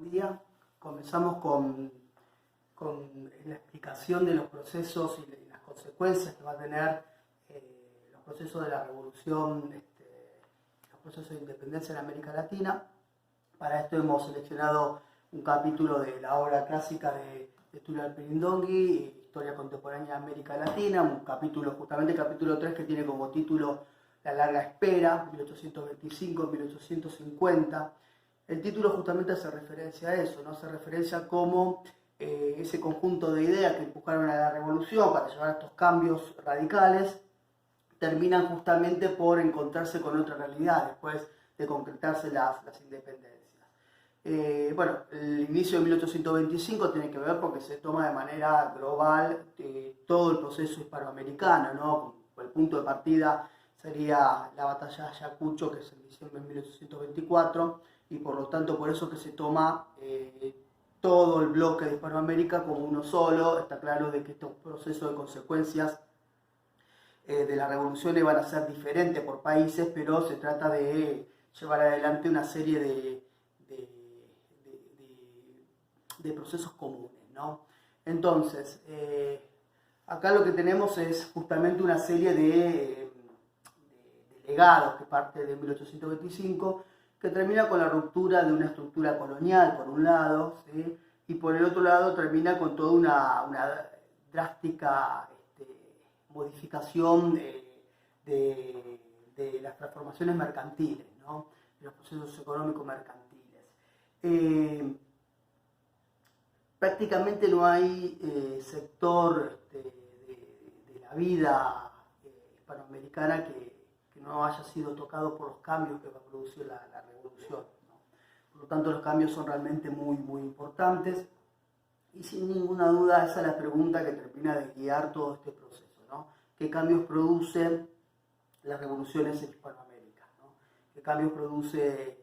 Día comenzamos con la explicación de los procesos y las consecuencias que va a tener los procesos de la revolución, los procesos de independencia en América Latina. Para esto hemos seleccionado un capítulo de la obra clásica de Tulio Alpirindongui, Historia Contemporánea de América Latina, un capítulo, justamente el capítulo 3, que tiene como título La larga espera, 1825-1850. El título justamente hace referencia a eso, ¿no? Hace referencia a cómo ese conjunto de ideas que empujaron a la revolución para llevar a estos cambios radicales terminan justamente por encontrarse con otra realidad después de concretarse las independencias. Bueno, el inicio de 1825 tiene que ver porque se toma de manera global todo el proceso hispanoamericano, ¿no? El punto de partida sería la batalla de Ayacucho, que es en diciembre de 1824, y por lo tanto por eso que se toma todo el bloque de Hispanoamérica como uno solo. Está claro de que estos procesos de consecuencias de la revolución van a ser diferentes por países, pero se trata de llevar adelante una serie de procesos comunes, ¿no? Entonces, acá lo que tenemos es justamente una serie de legados que parte de 1825, que termina con la ruptura de una estructura colonial, por un lado, ¿sí? Y por el otro lado termina con toda una drástica modificación de las transformaciones mercantiles, ¿no? De los procesos económicos mercantiles. Prácticamente no hay sector de la vida hispanoamericana que no haya sido tocado por los cambios que va a producir la revolución, ¿no? Por lo tanto, los cambios son realmente muy, muy importantes, y sin ninguna duda esa es la pregunta que termina de guiar todo este proceso, ¿no? ¿Qué cambios producen las revoluciones en Hispanoamérica, ¿no? ¿Qué cambios produce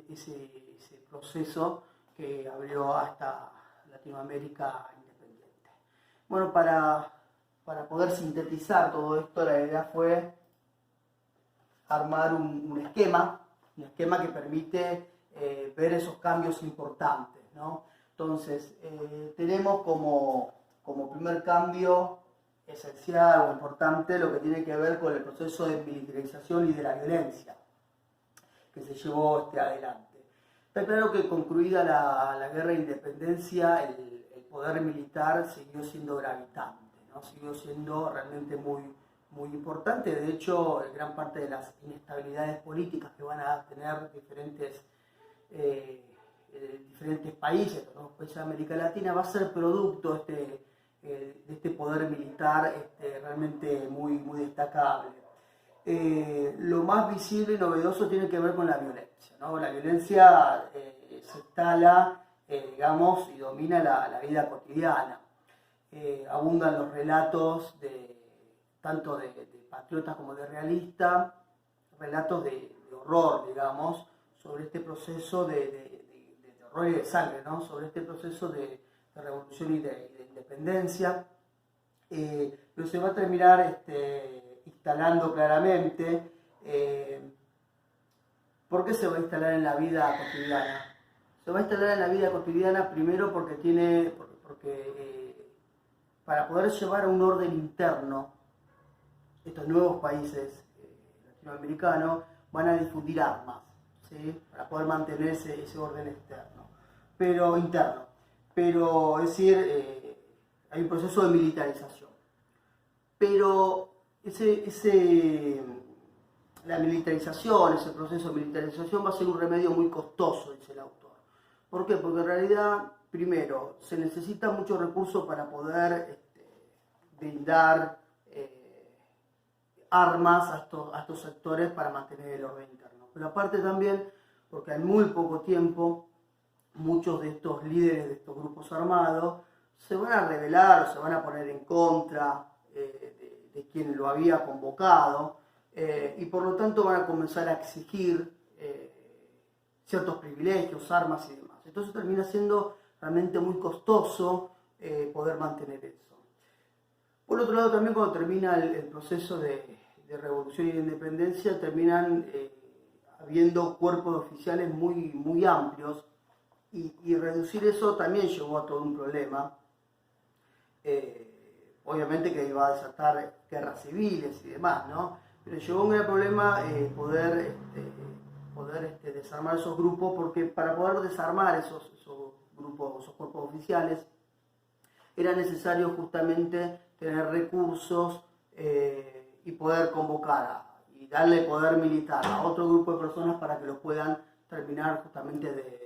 ese proceso que abrió hasta Latinoamérica independiente? Bueno, para poder sintetizar todo esto, la idea fue armar un esquema que permite ver esos cambios importantes, ¿no? Entonces, tenemos como primer cambio esencial o importante lo que tiene que ver con el proceso de militarización y de la violencia que se llevó adelante. Está claro que concluida la guerra de independencia, el poder militar siguió siendo gravitante, ¿no? Siguió siendo realmente muy importante. De hecho, gran parte de las inestabilidades políticas que van a tener diferentes países, ¿no? Países de América Latina, va a ser producto de este poder militar realmente muy destacable. Lo más visible y novedoso tiene que ver con la violencia, ¿no? La violencia se instala, digamos, y domina la vida cotidiana. Abundan los relatos tanto de patriotas como de realistas, relatos de horror, digamos, sobre este proceso de horror y de sangre, ¿no? Sobre este proceso de revolución y de independencia, pero se va a terminar instalando claramente. ¿Por qué se va a instalar en la vida cotidiana? Se va a instalar en la vida cotidiana primero porque para poder llevar a un orden interno, estos nuevos países latinoamericanos van a difundir armas, ¿sí? Para poder mantener ese orden interno. Pero es decir, hay un proceso de militarización. Pero la militarización, ese proceso de militarización va a ser un remedio muy costoso, dice el autor. ¿Por qué? Porque en realidad, primero, se necesitan muchos recursos para poder brindar armas a estos sectores para mantener el orden interno. Pero aparte también, porque en muy poco tiempo, muchos de estos líderes de estos grupos armados se van a rebelar, se van a poner en contra de quien lo había convocado, y por lo tanto van a comenzar a exigir ciertos privilegios, armas y demás. Entonces termina siendo realmente muy costoso poder mantener eso. Por otro lado, también cuando termina el proceso de revolución y de independencia, terminan habiendo cuerpos oficiales muy amplios, y reducir eso también llevó a todo un problema. Obviamente que iba a desatar guerras civiles y demás, ¿no? Pero llevó a un gran problema poder desarmar esos grupos, porque para poder desarmar esos grupos, esos cuerpos oficiales, era necesario justamente tener recursos y poder convocar y darle poder militar a otro grupo de personas para que lo puedan terminar justamente de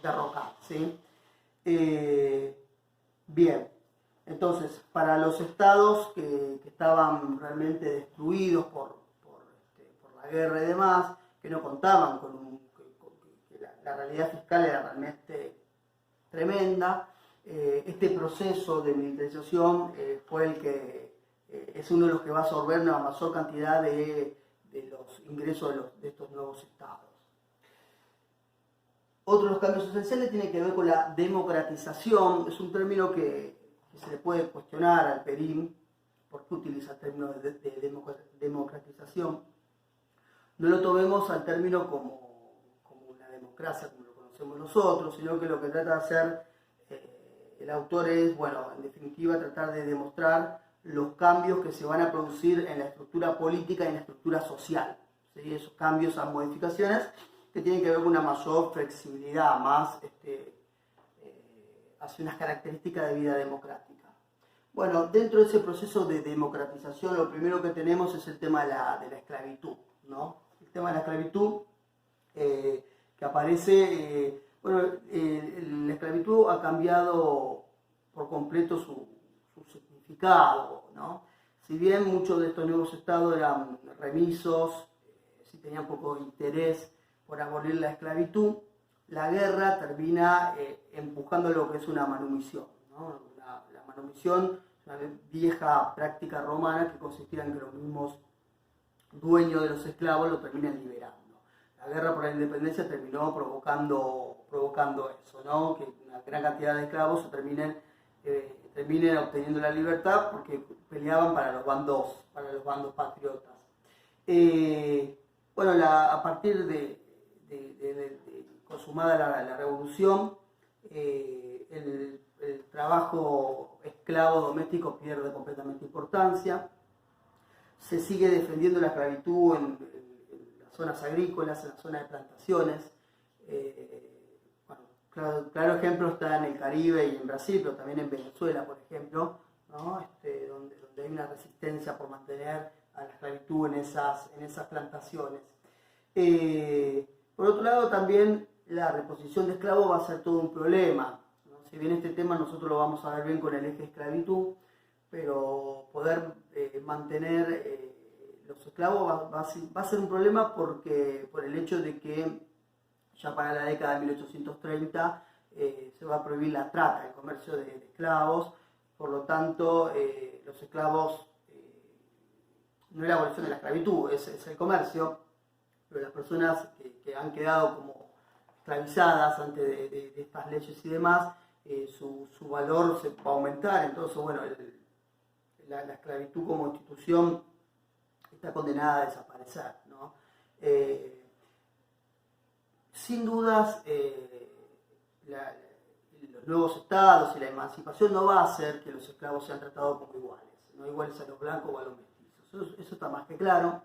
derrocar, ¿sí? Bien, entonces, para los estados que estaban realmente destruidos por la guerra y demás, que no contaban que la realidad fiscal era realmente tremenda, este proceso de militarización fue el que es uno de los que va a absorber una mayor cantidad de los ingresos de estos nuevos estados. Otro de los cambios esenciales tiene que ver con la democratización. Es un término que se le puede cuestionar al Perín, por qué utiliza el término de democratización. No lo tomemos al término como una democracia, como lo conocemos nosotros, sino que lo que trata de hacer el autor es, bueno, en definitiva, tratar de demostrar los cambios que se van a producir en la estructura política y en la estructura social, ¿sí? Esos cambios, esas modificaciones que tienen que ver con una mayor flexibilidad, más hacia unas características de vida democrática. Bueno, dentro de ese proceso de democratización, lo primero que tenemos es el tema de la esclavitud, ¿no? El tema de la esclavitud que aparece, la esclavitud ha cambiado por completo su significado, ¿no? Si bien muchos de estos nuevos estados eran remisos, si tenían poco interés por abolir la esclavitud, la guerra termina empujando lo que es una manumisión, ¿no? La manumisión es una vieja práctica romana que consistía en que los mismos dueños de los esclavos lo terminan liberando. La guerra por la independencia terminó provocando eso, ¿no? Que una gran cantidad de esclavos se terminen obteniendo la libertad porque peleaban para los bandos patriotas. A partir de consumada la revolución, el trabajo esclavo doméstico pierde completamente importancia. Se sigue defendiendo la esclavitud en las zonas agrícolas, en las zonas de plantaciones. Claro ejemplo está en el Caribe y en Brasil, pero también en Venezuela, por ejemplo, ¿no? donde hay una resistencia por mantener a la esclavitud en esas plantaciones. Por otro lado, también la reposición de esclavos va a ser todo un problema, ¿no? Si bien este tema nosotros lo vamos a ver bien con el eje esclavitud, pero poder mantener los esclavos va a ser un problema por el hecho de que ya para la década de 1830 se va a prohibir la trata, el comercio de esclavos. Por lo tanto, los esclavos, no es la abolición de la esclavitud, es el comercio, pero las personas que han quedado como esclavizadas antes de estas leyes y demás, su valor se va a aumentar. Entonces, bueno, la esclavitud como institución está condenada a desaparecer, ¿no? Sin dudas, los nuevos estados y la emancipación no va a hacer que los esclavos sean tratados como iguales, no iguales a los blancos o a los mestizos. Eso está más que claro.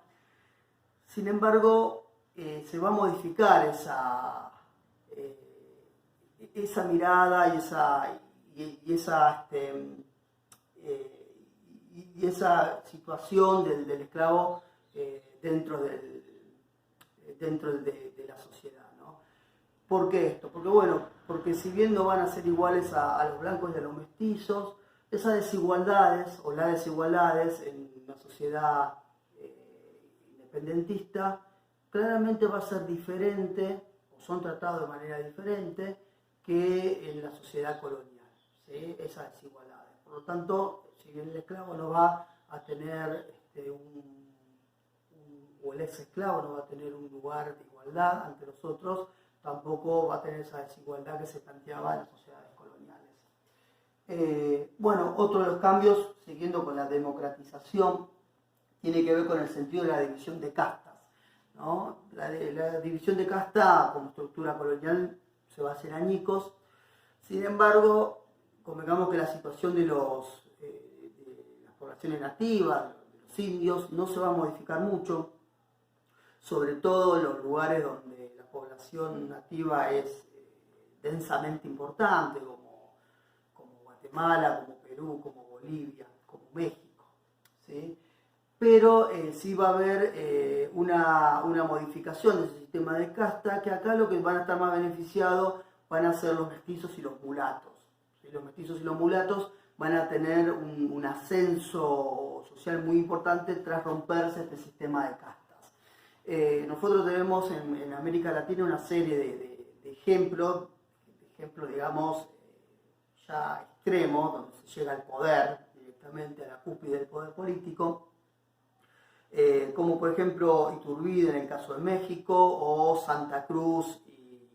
Sin embargo, se va a modificar esa mirada y esa situación del esclavo dentro de la sociedad, ¿no? ¿Por qué esto? Porque si bien no van a ser iguales a los blancos y a los mestizos, esas desigualdades o las desigualdades en una sociedad independentista claramente va a ser diferente, o son tratados de manera diferente que en la sociedad colonial, ¿sí? Esas desigualdades. Por lo tanto, si bien el esclavo no va a tener o el ex esclavo no va a tener un lugar de igualdad ante los otros, tampoco va a tener esa desigualdad que se planteaba en las sociedades coloniales. Otro de los cambios, siguiendo con la democratización, tiene que ver con el sentido de la división de castas, ¿no? La división de casta como estructura colonial se va a hacer añicos. Sin embargo, convengamos que la situación de las poblaciones nativas, de los indios, no se va a modificar mucho, sobre todo en los lugares donde la población nativa es densamente importante, como Guatemala, como Perú, como Bolivia, como México, ¿sí? Pero sí va a haber una modificación de ese sistema de casta, que acá lo que van a estar más beneficiados van a ser los mestizos y los mulatos, ¿sí? Los mestizos y los mulatos van a tener un ascenso social muy importante tras romperse este sistema de castas. Nosotros tenemos en América Latina una serie de ejemplos, digamos, ya extremos, donde se llega al poder, directamente a la cúspide del poder político, como por ejemplo Iturbide en el caso de México, o Santa Cruz y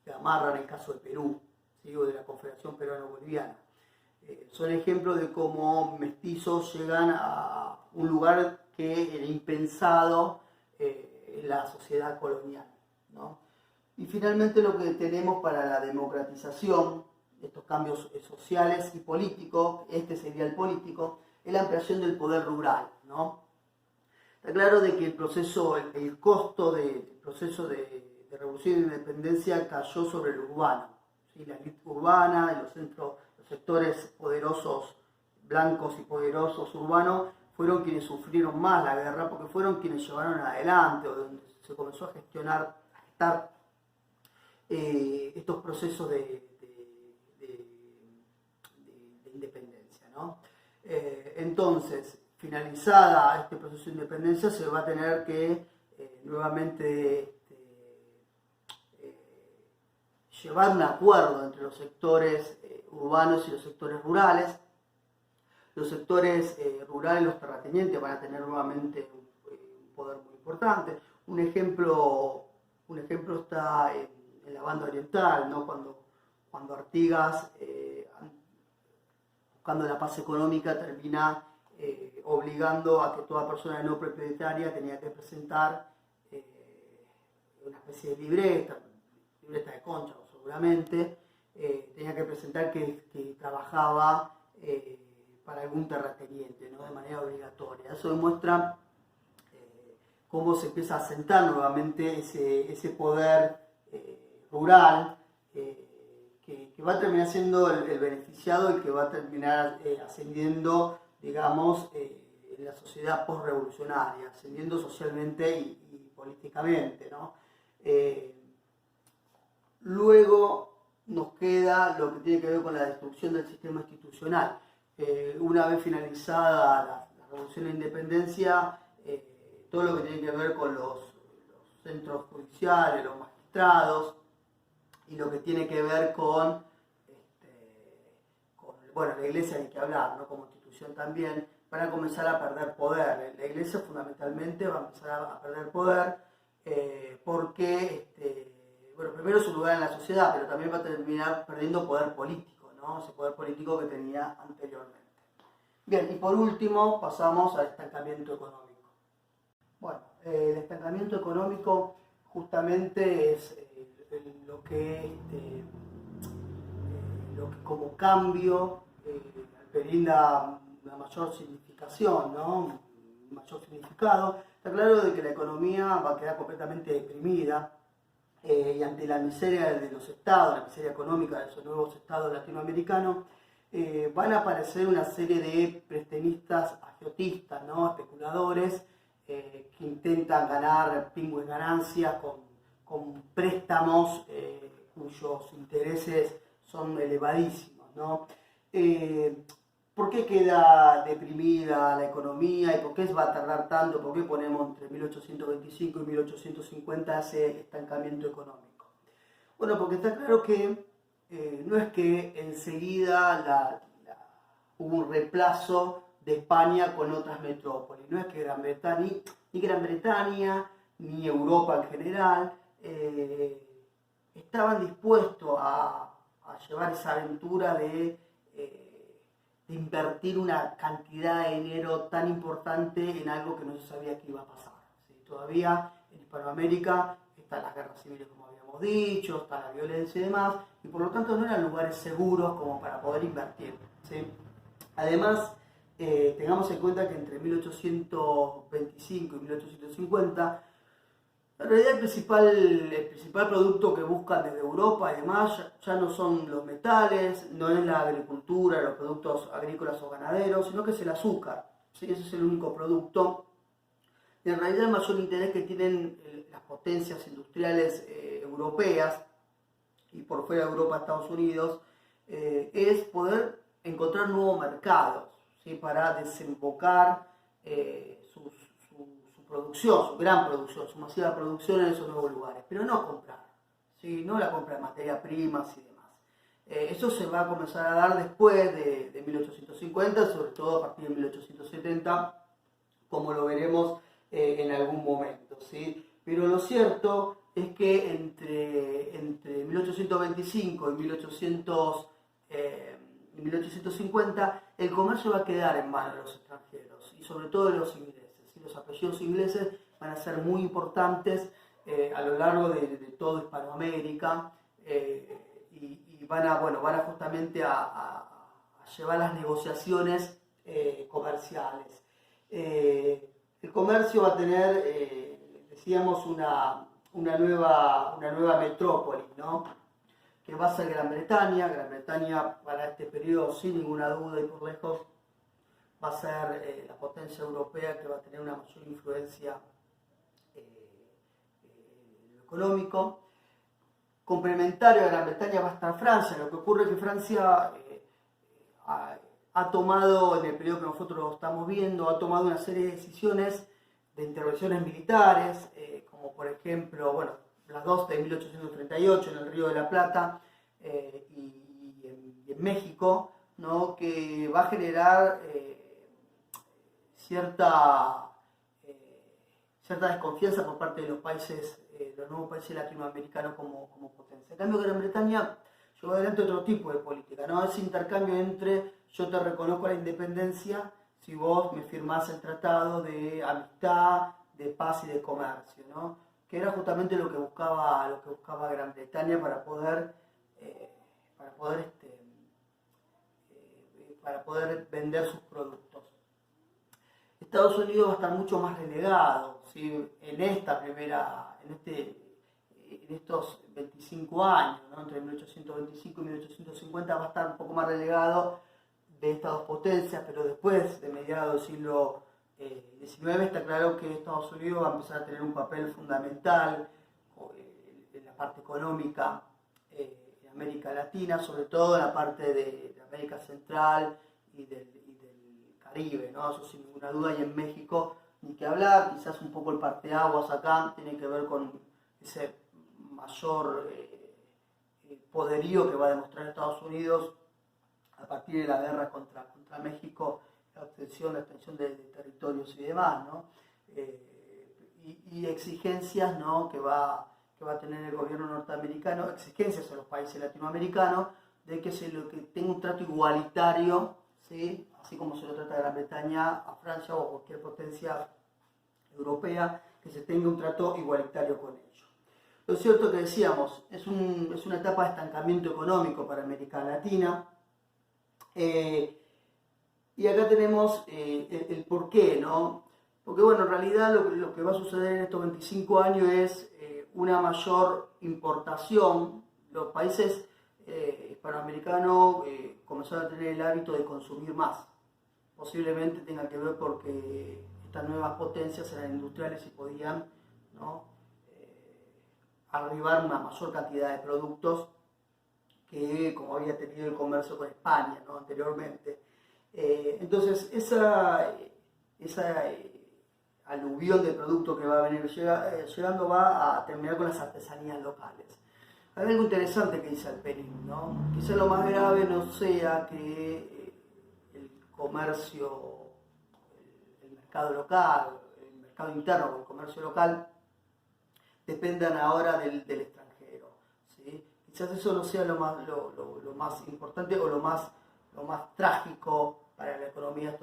Gamarra en el caso de Perú, ¿sí? O de la Confederación Peruano-Boliviana. Son ejemplos de cómo mestizos llegan a un lugar que era impensado en la sociedad colonial, ¿no? Y finalmente lo que tenemos para la democratización, estos cambios sociales y políticos, este sería el político, es la ampliación del poder rural, ¿no? Está claro de que el costo del proceso de revolución y de independencia cayó sobre el urbano, ¿sí? La élite urbana y los sectores poderosos, blancos y poderosos urbanos, fueron quienes sufrieron más la guerra, porque fueron quienes llevaron adelante, o donde se comenzó a gestar estos procesos de independencia, ¿no? Entonces, finalizada este proceso de independencia, se va a tener que nuevamente llevar un acuerdo entre los sectores urbanos y los sectores rurales. Los sectores rurales, los terratenientes, van a tener nuevamente un poder muy importante. Un ejemplo está en la banda oriental, ¿no? Cuando Artigas, buscando la paz económica, termina obligando a que toda persona no propietaria tenía que presentar una especie de libreta de concha seguramente, tenía que presentar que trabajaba para algún terrateniente, ¿no? De manera obligatoria. Eso demuestra cómo se empieza a asentar nuevamente ese poder rural, que va a terminar siendo el beneficiado y que va a terminar ascendiendo, digamos, en la sociedad postrevolucionaria, ascendiendo socialmente y políticamente, ¿no? Luego nos queda lo que tiene que ver con la destrucción del sistema institucional. Una vez finalizada la revolución de la independencia, todo lo que tiene que ver con los centros judiciales, los magistrados, y lo que tiene que ver con bueno, la iglesia hay que hablar, ¿no? Como institución también, van a comenzar a perder poder. La iglesia fundamentalmente va a empezar a perder poder porque, bueno, primero su lugar en la sociedad, pero también va a terminar perdiendo poder político, ¿no? Ese poder político que tenía anteriormente. Bien, y por último pasamos al estancamiento económico. Bueno, el estancamiento económico justamente es lo que como cambio brinda una mayor significación, ¿no? Un mayor significado. Está claro de que la economía va a quedar completamente deprimida y ante la miseria de los estados, la miseria económica de esos nuevos estados latinoamericanos, van a aparecer una serie de prestenistas agiotistas, ¿no? Especuladores que intentan ganar pingües ganancias con préstamos cuyos intereses son elevadísimos, ¿no? ¿Por qué queda deprimida la economía y por qué va a tardar tanto? ¿Por qué ponemos entre 1825 y 1850 ese estancamiento económico? Bueno, porque está claro que no es que enseguida hubo un reemplazo de España con otras metrópolis, no es que ni Gran Bretaña, ni Europa en general, estaban dispuestos a llevar esa aventura de invertir una cantidad de dinero tan importante en algo que no se sabía que iba a pasar, ¿sí? Todavía en Hispanoamérica están las guerras civiles, como habíamos los dichos, está la violencia y demás, y por lo tanto no eran lugares seguros como para poder invertir, ¿sí? Además, tengamos en cuenta que entre 1825 y 1850, en realidad el principal producto que buscan desde Europa y demás ya no son los metales, no es la agricultura, los productos agrícolas o ganaderos, sino que es el azúcar, ¿sí? Ese es el único producto. Y en realidad el mayor interés que tienen las potencias industriales europeas y por fuera de Europa, Estados Unidos, es poder encontrar nuevos mercados, ¿sí? Para desembocar su producción, su gran producción, su masiva producción en esos nuevos lugares, pero no comprar, ¿sí? No la compra de materias primas y demás. Eso se va a comenzar a dar después de 1850, sobre todo a partir de 1870, como lo veremos en algún momento, ¿sí? Pero lo cierto es que entre 1825 y 1850 el comercio va a quedar en manos de los extranjeros y sobre todo de los ingleses. Y los apellidos ingleses van a ser muy importantes a lo largo de toda Hispanoamérica y van a justamente a llevar las negociaciones comerciales. El comercio va a tener, decíamos, una nueva metrópoli, ¿no? Que va a ser Gran Bretaña. Gran Bretaña para este periodo, sin ninguna duda y por lejos, va a ser la potencia europea que va a tener una mayor influencia en lo económico. Complementario a Gran Bretaña va a estar Francia. Lo que ocurre es que Francia ha tomado, en el periodo que nosotros estamos viendo, ha tomado una serie de decisiones de intervenciones militares, como por ejemplo, bueno, las dos de 1838 en el Río de la Plata y en México, ¿no? Que va a generar cierta desconfianza por parte de los países, los nuevos países latinoamericanos como potencia. En cambio, Gran Bretaña llevó adelante otro tipo de política, ¿no? Ese intercambio entre yo te reconozco la independencia si vos me firmás el tratado de amistad, de paz y de comercio, ¿no? Que era justamente lo que buscaba Gran Bretaña para poder vender sus productos. Estados Unidos va a estar mucho más relegado, ¿sí? En estos 25 años, ¿no? Entre 1825 y 1850 va a estar un poco más relegado de estas dos potencias, pero después de mediados del siglo XIX está claro que Estados Unidos va a empezar a tener un papel fundamental en la parte económica en América Latina, sobre todo en la parte de América Central y del Caribe, ¿no? Eso sin ninguna duda, y en México ni que hablar. Quizás un poco el parteaguas acá tiene que ver con ese mayor poderío que va a demostrar Estados Unidos a partir de la guerra contra México, la extensión de territorios y demás, ¿no? Y exigencias, ¿no? que va a tener el gobierno norteamericano, exigencias a los países latinoamericanos de que tenga un trato igualitario, ¿sí? Así como se lo trata a Gran Bretaña, a Francia o a cualquier potencia europea, que se tenga un trato igualitario con ellos. Lo cierto que decíamos, es una etapa de estancamiento económico para América Latina. Y acá tenemos el porqué, ¿no? Porque bueno, en realidad lo que va a suceder en estos 25 años es una mayor importación. Los países hispanoamericanos comenzaron a tener el hábito de consumir más. Posiblemente tenga que ver porque estas nuevas potencias eran industriales y podían, ¿no? Arribar una mayor cantidad de productos que como había tenido el comercio con España, ¿no? Anteriormente. Entonces esa aluvión de productos que va a venir llegando va a terminar con las artesanías locales. Hay algo interesante que dice Alperín, ¿no? Quizá lo más grave no sea que el comercio, el mercado local, el mercado interno o el comercio local dependan ahora del extranjero, ¿sí? Quizás eso no sea lo más importante o lo más trágico para la economía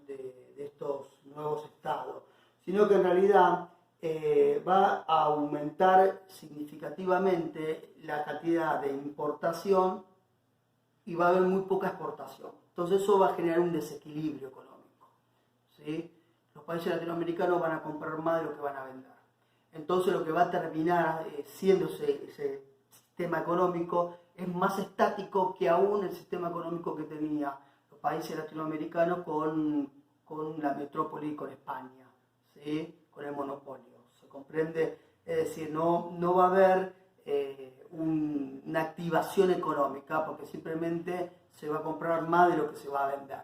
de estos nuevos estados, sino que en realidad va a aumentar significativamente la cantidad de importación y va a haber muy poca exportación. Entonces eso va a generar un desequilibrio económico, ¿sí? Los países latinoamericanos van a comprar más de lo que van a vender. Entonces lo que va a terminar siendo ese sistema económico es más estático que aún el sistema económico que tenía los países latinoamericanos con la metrópoli, con España, ¿sí? Con el monopolio. ¿Se comprende? Es decir, no va a haber una activación económica porque simplemente se va a comprar más de lo que se va a vender.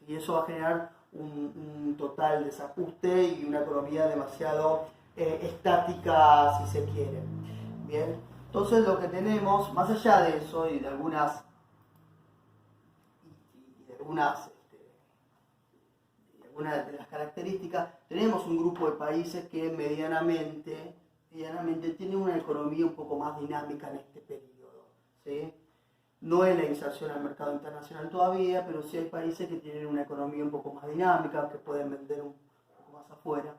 Y eso va a generar un total desajuste y una economía demasiado estática, si se quiere. Bien, entonces lo que tenemos, más allá de eso y de algunas de las características, tenemos un grupo de países que medianamente tienen una economía un poco más dinámica en este periodo, ¿sí? No es la inserción al mercado internacional todavía, pero sí hay países que tienen una economía un poco más dinámica, que pueden vender un poco más afuera,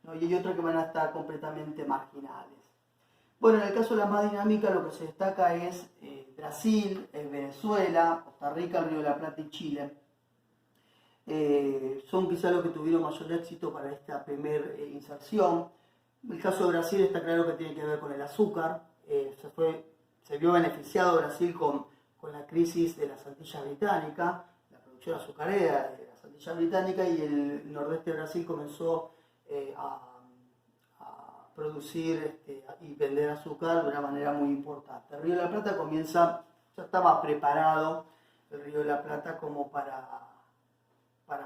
¿no? Y hay otros que van a estar completamente marginales. Bueno, en el caso de la más dinámica, lo que se destaca es Brasil, Venezuela, Costa Rica, el Río de la Plata y Chile. Son quizás los que tuvieron mayor éxito para esta primera inserción. El caso de Brasil está claro que tiene que ver con el azúcar. Se vio beneficiado Brasil con la crisis de las Antillas Británicas, la producción azucarera de las Antillas Británicas, y el nordeste de Brasil comenzó a producir y vender azúcar de una manera muy importante. El Río de la Plata ya estaba preparado el Río de la Plata como para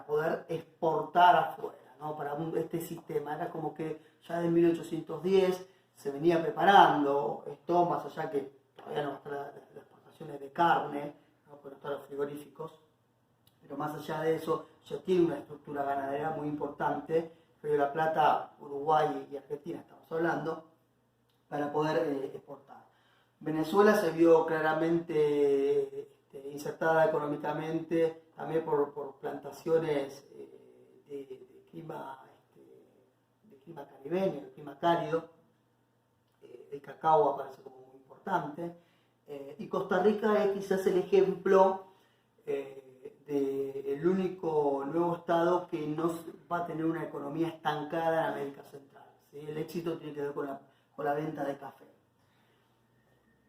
poder exportar afuera, ¿no? Para este sistema. Era como que ya de 1810 se venía preparando esto, más allá que todavía no están las exportaciones de carne, ¿no? Por están los frigoríficos, pero más allá de eso ya tiene una estructura ganadera muy importante. Río de la Plata, Uruguay y Argentina estamos hablando, para poder exportar. Venezuela se vio claramente insertada económicamente también por plantaciones de clima caribeño, de clima cálido. El cacao aparece como muy importante. Y Costa Rica es quizás el ejemplo del único nuevo estado que no va a tener una economía estancada en América Central, ¿sí? El éxito tiene que ver con la venta de café.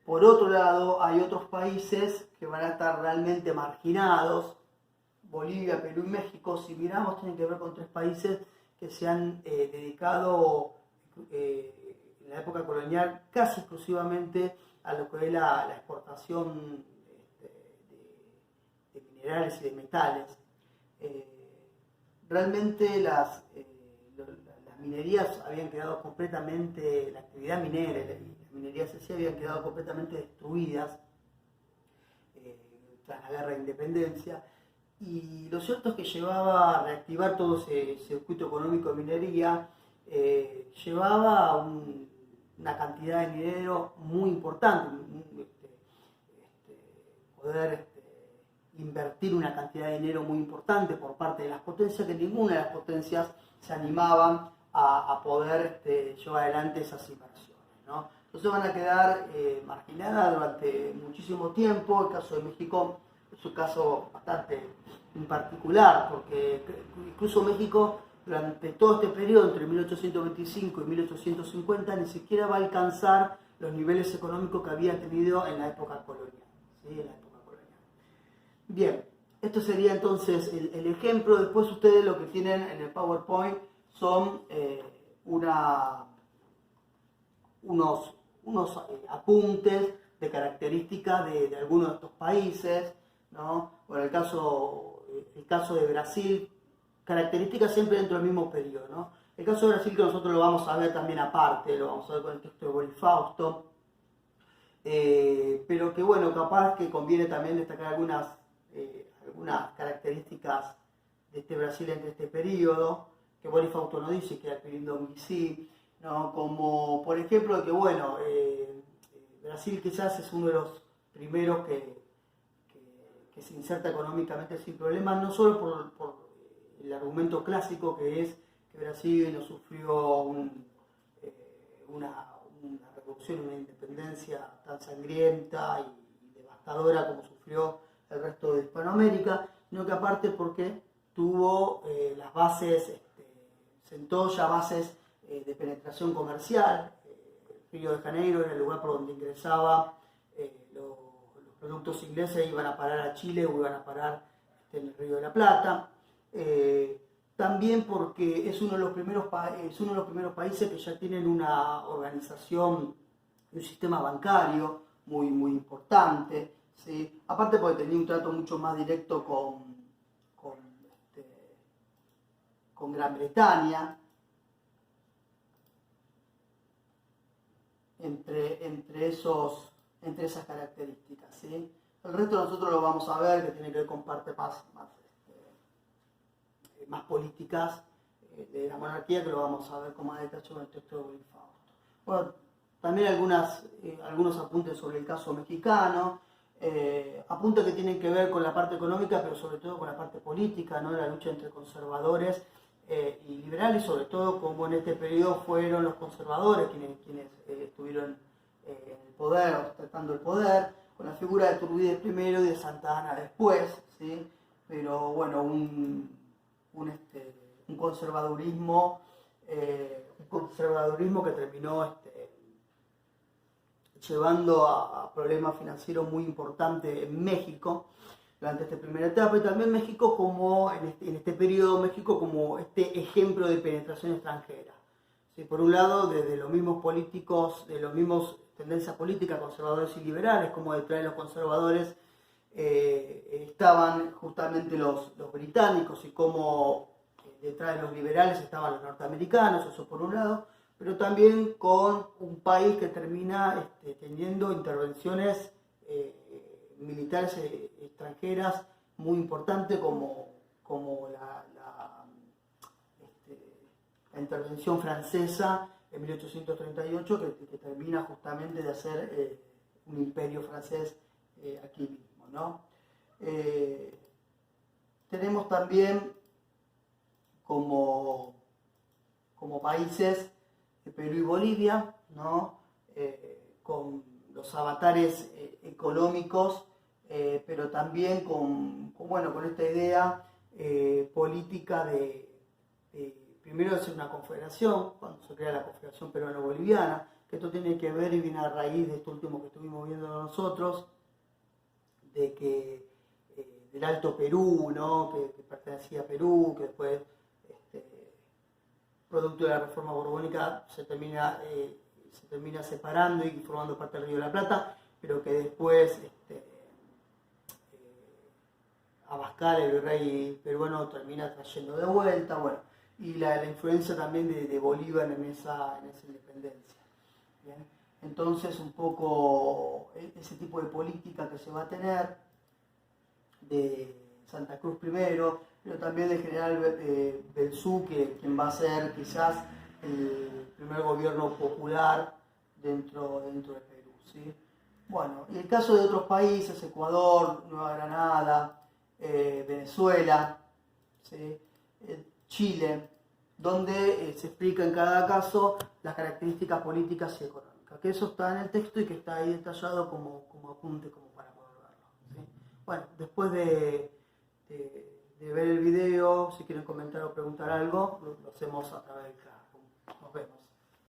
Por otro lado, hay otros países que van a estar realmente marginados. Bolivia, Perú y México, si miramos, tienen que ver con tres países que se han dedicado en la época colonial casi exclusivamente a lo que es la exportación de minerales y de metales. Realmente las minerías habían quedado completamente, la actividad minera y la minería sí habían quedado completamente destruidas tras la guerra de independencia. Y lo cierto es que llevaba a reactivar todo ese circuito económico de minería, llevaba una cantidad de dinero muy importante, poder invertir una cantidad de dinero muy importante por parte de las potencias, que ninguna de las potencias se animaban a poder llevar adelante esas inversiones, ¿no? Entonces van a quedar marginadas durante muchísimo tiempo. El caso de México es un caso bastante en particular, porque incluso México durante todo este periodo, entre 1825 y 1850, ni siquiera va a alcanzar los niveles económicos que había tenido en la época colonial, ¿sí? En la época colonial. Bien, esto sería entonces el ejemplo. Después ustedes lo que tienen en el PowerPoint son unos apuntes de características de algunos de estos países, ¿no? Bueno, el caso de Brasil, características siempre dentro del mismo periodo, ¿no? El caso de Brasil, que nosotros lo vamos a ver también aparte, lo vamos a ver con el texto de Boris Fausto, pero que bueno, capaz que conviene también destacar algunas características de este Brasil entre este periodo, que Boris Fausto no dice, que era el periodo Dominici, ¿no? Como por ejemplo que bueno, Brasil quizás es uno de los primeros que se inserta económicamente sin problemas, no solo por el argumento clásico que es que Brasil no sufrió una revolución, una independencia tan sangrienta y devastadora como sufrió el resto de Hispanoamérica, sino que aparte porque tuvo las bases, sentó ya bases de penetración comercial. Río de Janeiro era el lugar por donde ingresaba los productos ingleses, iban a parar a Chile o iban a parar en el Río de la Plata. También porque es uno de los primeros países que ya tienen una organización y un sistema bancario muy, muy importante, ¿sí? Aparte porque tenía un trato mucho más directo con Gran Bretaña, entre esas características, ¿sí? El resto nosotros lo vamos a ver, que tiene que ver con partes más políticas de la monarquía, que lo vamos a ver con más detalle en el texto de Will Fausto. Bueno, también algunos apuntes sobre el caso mexicano, apuntes que tienen que ver con la parte económica, pero sobre todo con la parte política, ¿no? La lucha entre conservadores y liberales, sobre todo como en este periodo fueron los conservadores quienes estuvieron en el poder, ostentando el poder, con la figura de Iturbide primero y de Santa Anna después, ¿sí? Pero bueno, un conservadurismo que terminó llevando a problemas financieros muy importantes en México durante esta primera etapa, y también México como en este periodo México como este ejemplo de penetración extranjera. ¿Sí? Por un lado, desde los mismos políticos, de los mismos tendencias políticas conservadores y liberales, como detrás de los conservadores estaban justamente los británicos, y como detrás de los liberales estaban los norteamericanos, eso por un lado, pero también con un país que termina teniendo intervenciones militares extranjeras muy importantes, como la intervención francesa en 1838, que termina justamente de hacer un imperio francés aquí mismo, ¿no? Tenemos también como países de Perú y Bolivia, ¿no? Con los avatares económicos, pero también con esta idea política primero de ser una confederación, cuando se crea la Confederación Peruano-Boliviana, que esto tiene que ver y viene a raíz de esto último que estuvimos viendo nosotros, del Alto Perú, ¿no? que pertenecía a Perú, que después, producto de la reforma borbónica, se termina separando y formando parte del Río de la Plata, pero que después Abascal, el virrey peruano, termina trayendo de vuelta, bueno, y la influencia también de Bolívar en esa independencia. ¿Bien? Entonces, un poco ese tipo de política que se va a tener de Santa Cruz primero, pero también del general Belzú, quien va a ser quizás el primer gobierno popular dentro de Perú, ¿sí? Bueno, y el caso de otros países, Ecuador, Nueva Granada, Venezuela, ¿sí? Chile, donde se explica en cada caso las características políticas y económicas, que eso está en el texto y que está ahí detallado como apunte, como para poder verlo, ¿sí? Bueno, después de ver el video, si quieren comentar o preguntar algo, lo hacemos a través del chat. Nos vemos.